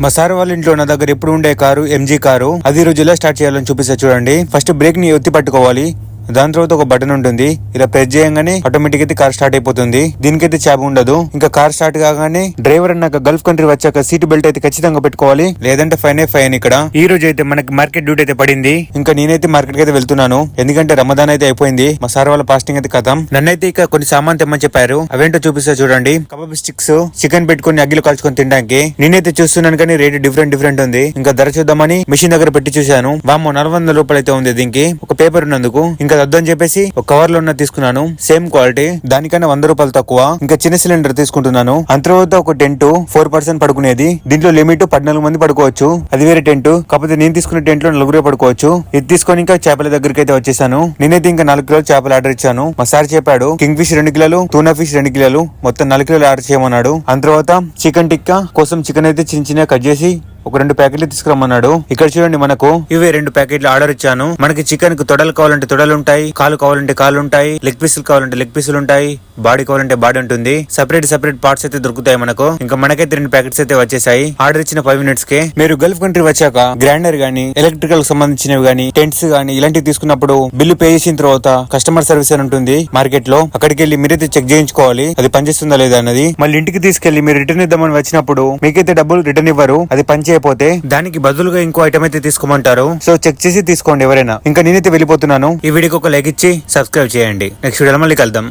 మా సార్ వాళ్ళ ఇంట్లో నా దగ్గర ఎప్పుడు ఉండే కారు ఎంజీ కారు. అది ఈ రోజు ఎలా స్టార్ట్ చేయాలని చూపిస్తా చూడండి. ఫస్ట్ బ్రేక్ ని ఎత్తి పట్టుకోవాలి. దాని తర్వాత ఒక బటన్ ఉంటుంది. ఇలా ప్రెస్ చేయగానే ఆటోమేటిక్ అయితే కార్ స్టార్ట్ అయిపోతుంది. దీనికైతే చాబ్ ఉండదు. ఇంకా కార్ స్టార్ట్ కాగానే డ్రైవర్ అన్నాక గల్ఫ్ కంట్రీ వచ్చాక సీట్ బెల్ట్ అయితే ఖచ్చితంగా పెట్టుకోవాలి, లేదంటే ఫైన్ ఇక్కడ. ఈ రోజు అయితే మనకి మార్కెట్ డ్యూటీ అయితే పడింది. ఇంకా నేనైతే మార్కెట్ కి అయితే వెళ్తున్నాను, ఎందుకంటే రమదాన్ అయితే అయిపోయింది. మా సార్ వాళ్ళ ఫాస్టింగ్ అయితే కథం. నన్నైతే ఇక కొన్ని సామాన్ తెమ్మని చెప్పారు. అవేంటో చూపిస్తా చూడండి. కబాబ్ స్టిక్స్, చికెన్ పెట్టుకుని అగ్గిలో కాల్చుకొని తినడానికి. నేనైతే చూస్తున్నాను కానీ రేట్ డిఫరెంట్ ఉంది. ఇంకా ధర చూద్దామని మిషన్ దగ్గర పెట్టి చూశాను. వామ్మో 400 రూపాయలు అయితే ఉంది దీనికి, ఒక పేపర్ ఉన్నందుకు. ఇంకా వద్దని చెప్పేసి ఒక కవర్ లో ఉన్న తీసుకున్నాను. సేమ్ క్వాలిటీ, దానికన్నా 100 రూపాయలు తక్కువ. ఇంకా చిన్న సిలిండర్ తీసుకుంటున్నాను. అంతర్వాత ఒక టెంట్ 4 పర్సన్ పడుకునేది. దీంట్లో లిమిట్ 14 మంది పడుకోవచ్చు. అది వేరే టెంట్. కాకపోతే నేను తీసుకున్న టెంట్ లో 4 పడుకోవచ్చు. ఇది తీసుకొని ఇంకా చేపల దగ్గరికి అయితే వచ్చేసాను. నేనైతే ఇంకా 4 కిలోలు చేపలు ఆర్డర్ ఇచ్చాను. మా సార్ చెప్పాడు కింగ్ ఫిష్ 2 కిలోలు, టూనా ఫిష్ 2 కిలోలు, మొత్తం 4 కిలోలు ఆర్డర్ చేయమన్నాడు. అంతర్వాత చికెన్ టిక్కా కోసం చికెన్ అయితే చిన్న కట్ చేసి ఒక 2 ప్యాకెట్లు తీసుకురమ్మన్నాడు. ఇక్కడ చూడండి, మనకు ఇవే 2 ప్యాకెట్లు ఆర్డర్ ఇచ్చాను. మనకి చికెన్ కు తొడలు కావాలంటే తొడలు ఉంటాయి, కాలు కావాలంటే కాళ్ళు ఉంటాయి, లెగ్ పీసులు కావాలంటే లెగ్ పీసులు ఉంటాయి, బాడీ కావాలంటే బాడీ ఉంటుంది. సెపరేట్ పార్ట్స్ అయితే దొరుకుతాయి మనకు. ఇంకా మనకైతే 2 ప్యాకెట్స్ అయితే వచ్చేసాయి. ఆర్డర్ ఇచ్చిన 5 మినిట్స్ కే. మీరు గల్ఫ్ కంట్రీ వచ్చాక గ్రైండర్ గానీ, ఎలక్ట్రికల్ సంబంధించినవి గానీ, టెంట్స్ గానీ ఇలాంటివి తీసుకున్నప్పుడు బిల్లు పే చేసిన తర్వాత కస్టమర్ సర్వీస్ అని ఉంటుంది మార్కెట్ లో. అక్కడికి వెళ్ళి మీరైతే చెక్ చేయించుకోవాలి అది పనిచేస్తుందా లేదా అన్నది. మళ్ళీ ఇంటికి తీసుకెళ్లి మీరు రిటర్న్ ఇద్దామని వచ్చినప్పుడు మీకైతే డబ్బులు రిటర్న్ ఇవ్వరు. అది పని చేయకపోతే దానికి బదులుగా ఇంకో ఐటమ్ అయితే తీసుకోమంటారు. సో చెక్ చేసి తీసుకోండి ఎవరైనా. ఇంకా నేనైతే వెళ్ళిపోతున్నాను. ఈ వీడియోకి ఒక లైక్ ఇచ్చి సబ్స్క్రైబ్ చేయండి. నెక్స్ట్ వీడియోలో మళ్ళీ కలుద్దాం.